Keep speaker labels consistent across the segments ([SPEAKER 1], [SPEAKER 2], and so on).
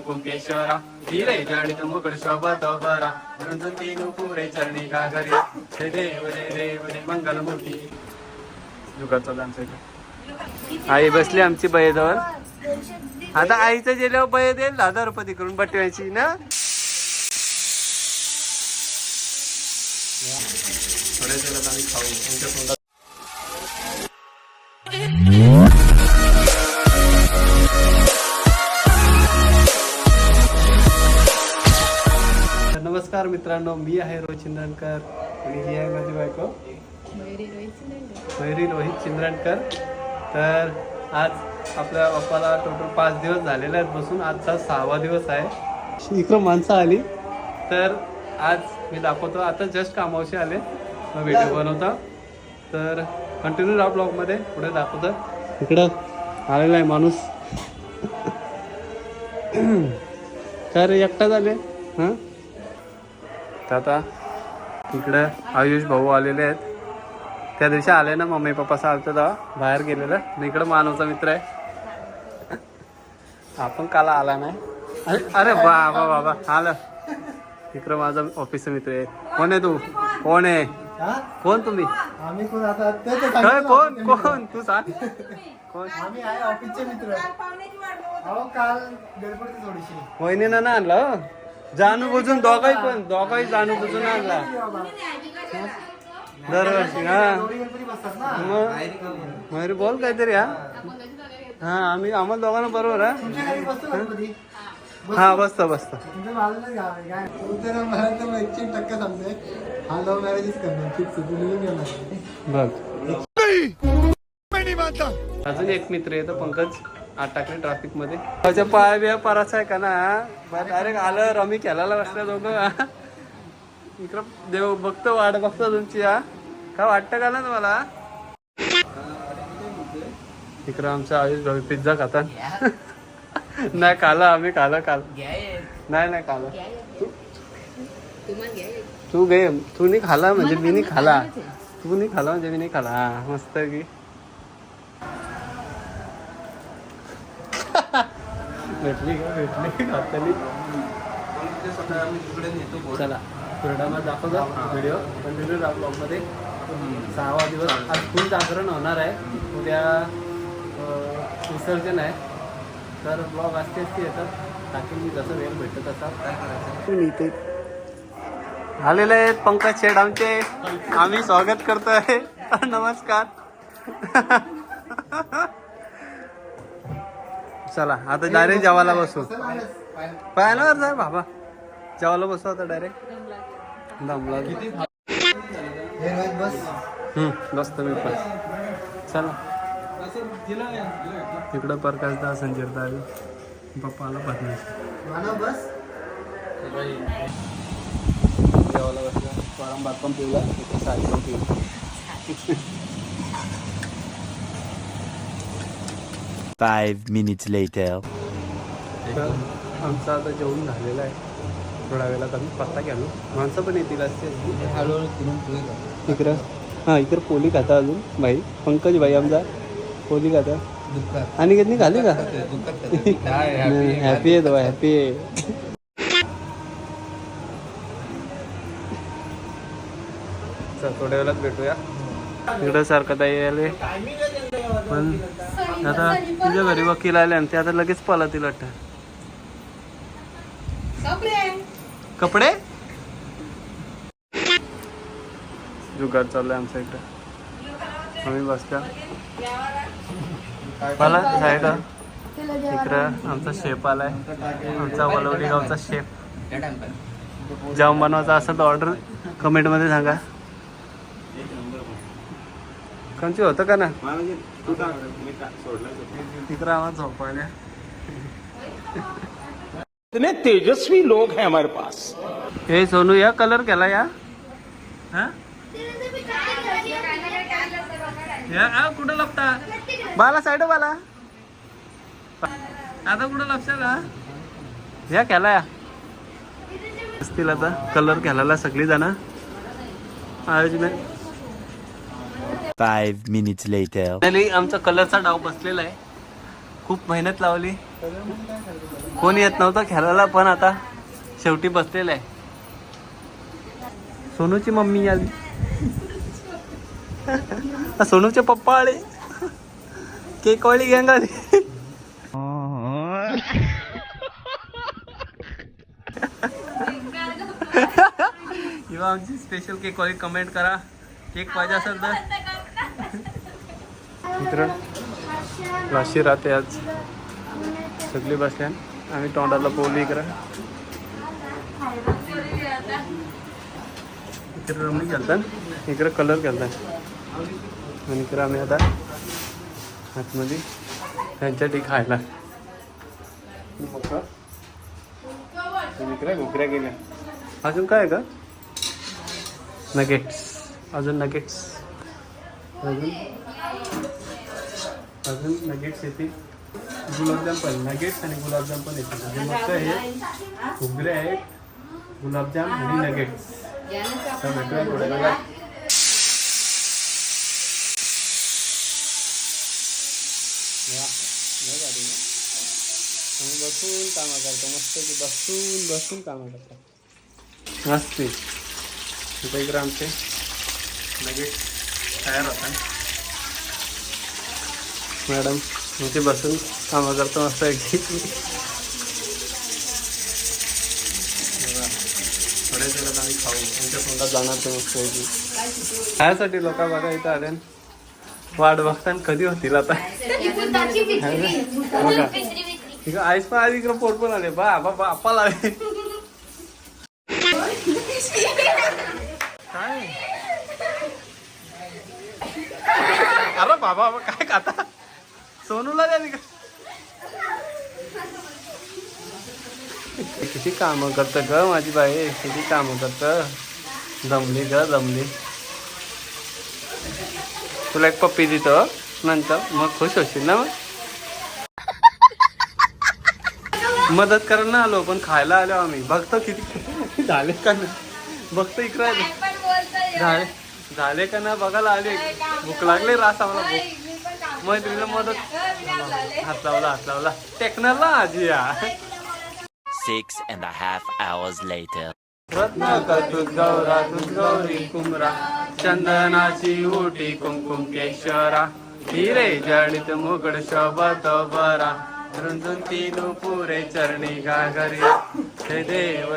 [SPEAKER 1] कुंकेश्वरा धीरे जडित मुकुट शोभत बरा तीन पुरे चरणी घागरी हे देव रे मंगलमूर्ती. जुगाचा डान्स आहे. आई बसली आमची बयेजवळ. आता आईचं गेल्यावर बये देईल 1000 रुपये तिकडून बटव्याची ना. आम्ही खाऊ. नमस्कार मित्रांनो, मी आहे रोहित चिंद्रणकर आणि ही आहे माझी बायको मयुरी रोहित चिंद्रणकर. तर आज आपल्या बाप्पाला टोटल 5 दिवस झालेले आहेत बसून. आजचा 6वा दिवस आहे. इकडं माणसं आली तर आज मी दाखवतो. आता जस्ट कामावशी आले, मग व्हिडिओ बनवता. तर कंटिन्यू राहा ब्लॉगमध्ये, पुढे दाखवतो. इकडं आलेला आहे माणूस. तर एकटा झाले हां. तर आता इकडं आयुष भाऊ आलेले आहेत. त्या दिवशी आले ना, मम्मी पप्पा चालतं तेव्हा बाहेर गेलेलं. आणि इकडं मानवचा मित्र आहे. आपण काला आला नाही. अरे बाबा बाबा आलं. इकडं माझा ऑफिसचा मित्र आहे. कोण आहे तू? कोण आहे? कोण तुम्ही?
[SPEAKER 2] आम्ही कोण आता
[SPEAKER 1] काय कोण कोण तू सांग. कोण?
[SPEAKER 2] आम्ही आहे ऑफिसचे मित्र. अहो काल गडबड थोडीशी.
[SPEAKER 1] वहिनीनं ना आणलं जाणू बुजून. दोघाही जाणू बुजून आणला दरवर्षी. हा मग मयुरी बोल काहीतरी. हा आम्हाला दोघांना बरोबर आहे. हा बसतो
[SPEAKER 2] मला तर एकची टक्का सांगते, हा लव्ह मॅरेजच करणार. फिक्स
[SPEAKER 1] बघ. अजून एक मित्र येतो पंकज. आत टाकले ट्रॅफिक मध्ये. त्याच्या पाय बिया पराचा आहे का ना. डायरेक्ट आलं रमी खेळायला बसल्या दोघं. इकडं देव बघतो, वाट बघतो तुमची. हा काय वाटतं का ना तुम्हाला? इकडं आमच्या आयुष भाऊ पिझ्झा खातात. नाही खाला आम्ही. काल नाही खाला. तू घे. तू नाही खाला म्हणजे मी नाही खाला. तू नाही खाला म्हणजे मी नाही खाला. हा मस्त की. भेटली घातली. चला पुरडामा दाखवतो व्हिडिओ कंटिन्यू ब्लॉगमध्ये. 6वा दिवस. आज फुल जागरण होणार आहे. उद्या विसर्जन आहे. तर ब्लॉग असते येतात. टाकेल मी जसं वेळ भेटत असा. आलेले आहेत पंकज शेठ आमचे. आम्ही स्वागत करतोय. नमस्कार. चला आता डायरेक्ट जेवायला बसू. पायावर जाय बाबा. जेवायला बसू आता डायरेक्ट. दमला बसतो मी पण. चला इकडं प्रकाशदा संजयदा पप्पाला पाठवलं. जेवायला बसला. वारंवार पण पिवला. साडी पण पिवला.
[SPEAKER 3] Five minutes later.
[SPEAKER 1] आमचं आता जेवण झालेलं आहे. थोड्या वेळात आम्ही पत्ता घ्यालो. माणसं पण येतील असते इकडं. हां इकडं पोली खाता अजून भाई. पंकज भाई आमचा पोली खाता. आणि किती खाली का? हॅपी आहे तो. हॅपी आहे. चल थोड्या वेळात भेटूया. इकडं सारखं ताई आले. पण आता तुझ्या घरी वकील आले आणि ते आता लगेच पळतील वाटतं. कपडे जुगाड चाललंय आमच्या इकडं. आम्ही बसल्या मला साईड. इकडं आमचा शेफ आलाय. आमचा वलवली गावचा शेफ. जेवण बनवायचा असेल तर ऑर्डर कमेंटमध्ये सांगा. कोणची होतं का ना. इकडं आम्हाला झोपायला.
[SPEAKER 4] इतने तेजस्वी लोग हैं हमारे पास.
[SPEAKER 1] हे सोनू या कलर केला या. कुठं लपता बाला. साईड बाला. आता कुठं लपशाला. या केला या असतील. आता कलर केला सगळी जण. आयोजन
[SPEAKER 3] 5 minutes later.
[SPEAKER 1] आमचा कलरचा डाव बसलेला आहे. खूप मेहनत लावली. कोणी येत नव्हतं खेळायला, पण आता शेवटी बसलेलं आहे. सोनूची मम्मी आली. सोनूचे पप्पा आले. केकवाली गँग आली. किंवा आमची स्पेशल केकवाली कमेंट करा. केक पाहिजे असेल तर मित्र राशी राहते आज. सगळी बसल्या आम्ही तोंडाला पोवली. इकडं इकडे रमी घालतात, इकडे कलर घालतात. आणि इकडे आम्ही आता आतमध्ये त्यांच्यासाठी खायला. इकडे घुकऱ्या गेल्या. अजून काय आहे का? नगेट्स. अजून नगेट्स. अजून नगेट्स येतील. गुलाबजाम पण. नगेट्स आणि गुलाबजाम पण येतील. म्हणजे मस्त हे घुगरे आहेत, गुलाबजाम आणि नगेट्स. तर भेटूया थोड्या वेळात. आम्ही बसून कामं करतो. मस्त की बसून कामं करतो. मस्त. इकडे आमचे नगेट तयार होतात. मॅडम आमचे बसून कामं करतो मस्त पैकी. थोड्याच वेळात आम्ही खाऊ. आमच्या तोंडात जाणार ते मस्त पैकी. खायसाठी लोक बघा इथं आले. वाट बघताना कधी होतील आता. बघा आईस पण आली, इकडे पोट पण आले. बाप्पा लावे काय. अरे बाबा काय खाता. सोनूला द्या. किती कामं करतं ग माझी बाई. किती कामं करतं. जमली ग जमली. तुला एक पप्पी देतो नंतर, मग खुश होशील ना. मग मदत करायला ना आलो, पण खायला आलो आम्ही. बघतो किती झाले का ना. बघतो इकडे झाले का ना बघायला आले. भूक लागले. रास आम्हाला भूक. मैत्रीला मदत. हात लावला टेक्नरला आजी या.
[SPEAKER 3] 6.5 hours later.
[SPEAKER 1] रत्नाकतुत गौरा तुत गौरी कुमरा, चंदनाची उटी कुमकुम केशरा, हिरे जडित मुगड शोभत बरा, रुंजून तीनु पुरे चरणी गागरिया. जय देव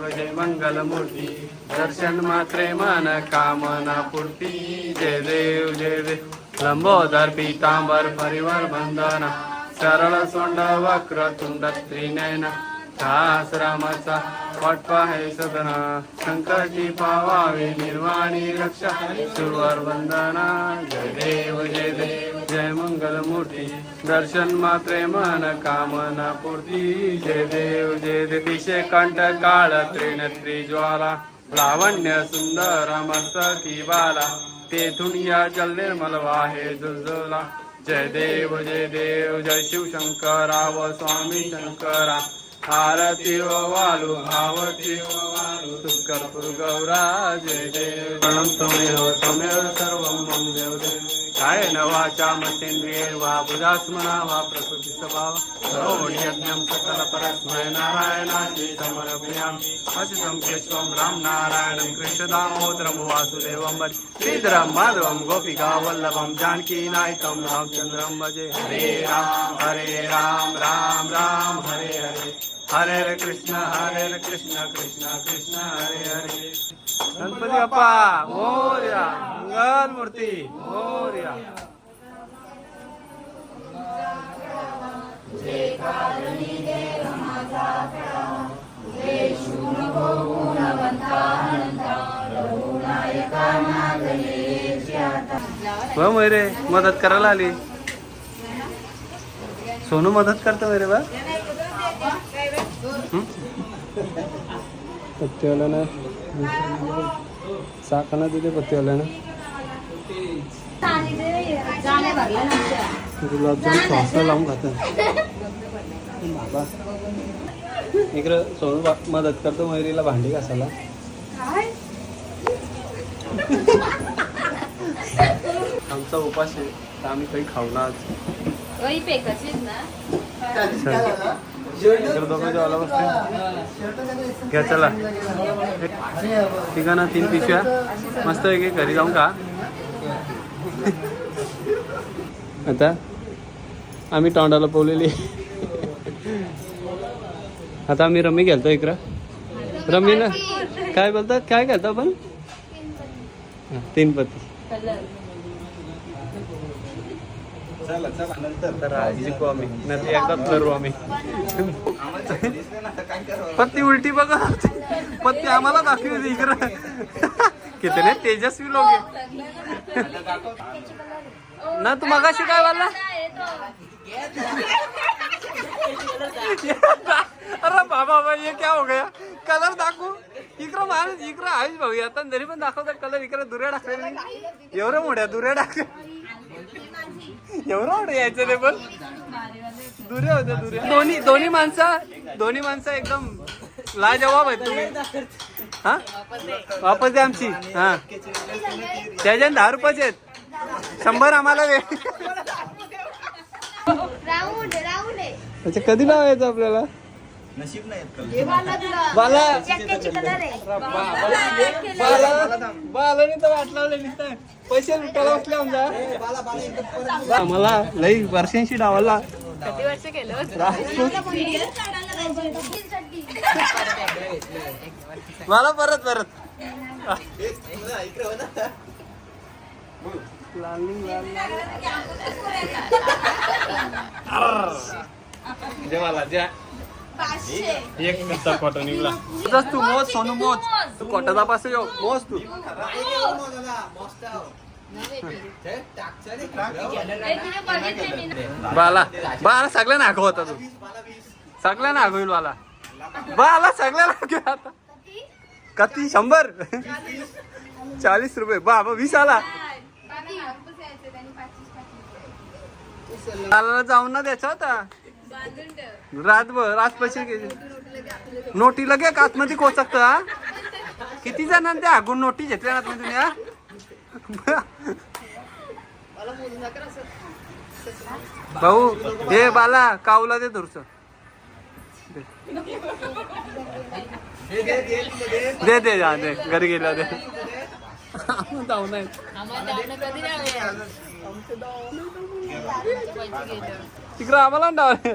[SPEAKER 1] जय मंगल मूर्ती, दर्शन मात्रे मन कामना पूर्ती. जय देव लंबोदर पीतांबर परिवार बंधना, सरळ सोंड वक्र तुंड त्रिनयना, दास रामाचा वाटपा है सदना, संकटी पावावे निर्वाणी रक्षा, सुरवर वंदना. जय देव जय मंगल मूर्ती, दर्शन मात्रे मन कामना पूर्ती. जय देव दिशे कंठ काळ त्रिण त्रिज्वाला, लावण्य सुंदर मस्तकी बाला, तेथून या जल निर्मल वाहे जुलजुला. जय देव जय शिवशंकरा व स्वामी शंकरा, आरती व वालू आवती व वालू तुष्कर्पूर गौरा. जय देव प्रणम त्वमेव सर्वं मम देव कायेन वाचा मतेन्द्रिये वा बुधास्मना वा प्रकृती स्वभाव करोमि यज्ञं सकल परस्मै नारायणाची समर्पयामि. अच्युतं केशवं राम नारायणं कृष्ण दामोदरं वासुदेवं भजे, श्रीधरं माधवं गोपिका वल्लभं जानकी नायकं रामचन्द्रं भजे. हरे राम राम राम हरे हरे, हरे कृष्ण कृष्ण कृष्ण हरे हरे. गणपती बाप्पा मोरया. मंगल मूर्ती मोरया. व मैरे मदत करायला आली. सोनू मदत करतो मैरे बा. पत्तीवाल्यानं साखना दिले. पत्तीवाल्यानं गुलाबजाम सॉसला लावून खातं. बाबा इकडं सोनू मदत करतो मैरीला भांडी घासायला. आमचा उपास आहे तर आम्ही काही खाऊ ना आज.
[SPEAKER 2] त्या दिवशी काय झालं?
[SPEAKER 1] इकडे दोघं जेवायला बसले. घ्या चला ठिकाणा 3 पिशव्या मस्त आहे घरी जाऊन का. आता आम्ही तोंडाला पोवलेली. आता आम्ही रमी घालतो इकडं. रमी ना काय बोलतात काय घालतो आपण 3 पत्ती. तर जिंकू आम्ही नाही एकदाच करू आम्ही. पत्ती उलटी बघा पत्ती आम्हाला दाखवली इकडं. किती नाही तेजस्वी लोक आहे ना. तू मगाशी काय बोलला. अरे बाबा ये क्या हो गया. कलर दाखवू इकडं माणूस इकडं आहेच भाऊ आता तरी पण दाखवतात कलर. इकडे दुऱ्या टाकले एवढ्या मोठ्या दुऱ्या टाकल्या. एवढं मोठं यायचं ते पण दुऱ्या होत्या दुऱ्या. दोन्ही माणसं एकदम लाजवाब आहेत तुम्ही. हा वापस द्या आमची. हा त्याच्यात 10 रुपयाचे आहेत 100 आम्हाला दे. अच्छा कधी लावायचं आपल्याला. बालाने तर वाट लावले नुसतं पैसे लुटायला बसले आमचा. आम्हाला लई वर्षांशी डावाला मला परत जेवाला ज्या एक नुसता कोटा निघला. तू मोज सोनू मोज तू कोटाचा पास येऊ मोज तू. बाला सगळ्यांना आगव होता तू. सगळ्यांना आगवील बाला सगळ्याला आता किती 100 40 रुपये बाबा 20 आला. जाऊन ना द्यायचा होता रातभर आज पैसे घ्यायचे. नोटी लगे आतमध्ये कोचकत. किती जणांना त्या हागून नोटी घेतल्या ना तुम्ही दुनिया. भाऊ हे बाला कावला दे थोडस दे दे जा दे घरी गेला दे. जाऊ नाही तिकडं आम्हाला डावले.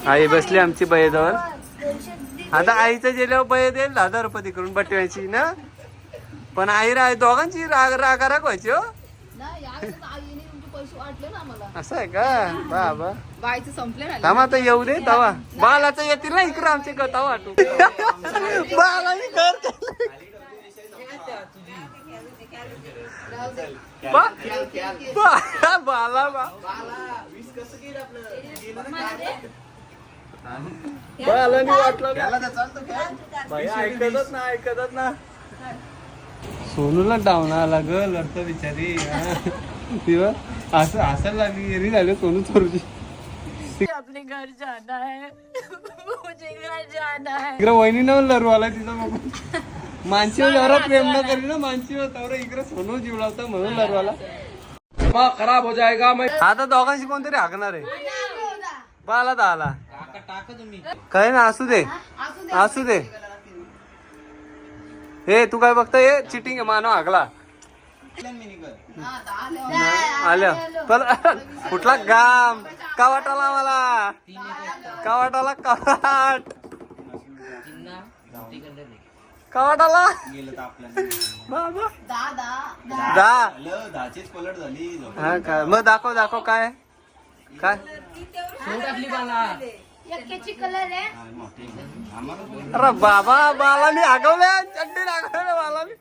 [SPEAKER 1] आई बसली आमची बयेजवळ. आता आईचं गेल्यावर बये देईल 1000 रुपये तिकडून बटव्याची ना. पण आई दोघांची राग व्हायची हो. असं आहे का बाबा. थांबा आता येऊ दे तवा बालाचं येतील ना इकडं आमचे गता वाटू. बाला बाला ऐकतच ना. सोनूला डाऊन आला ग लढतो बिचारी. तेव्हा असं हसायला लागली एरी झाले सोनू चोरूची.
[SPEAKER 5] अपने घर जाना है मुझे घर जाना है.
[SPEAKER 1] इकडे वहिनी न लरू आला तिथं बघून. मानसीवर जरा प्रेम न करी ना मानसीवर तर इकडे सोनू जीव लावता म्हणून लरू आला. खराब हो जाएगा. आता दोघांशी कोणतरी हाकणार आहे. बाला तर आला काय ना. असू दे हे तू काय बघता. हे चिटिंग आहे मानव हागला आल्या. पण कुठला गाम कावाटाला मला कावाटाला कावाटाला बाबा हा काय मग दाखव काय अरे बाबा बाला मी आगवल्या चड्डी लागवल्या बाला मी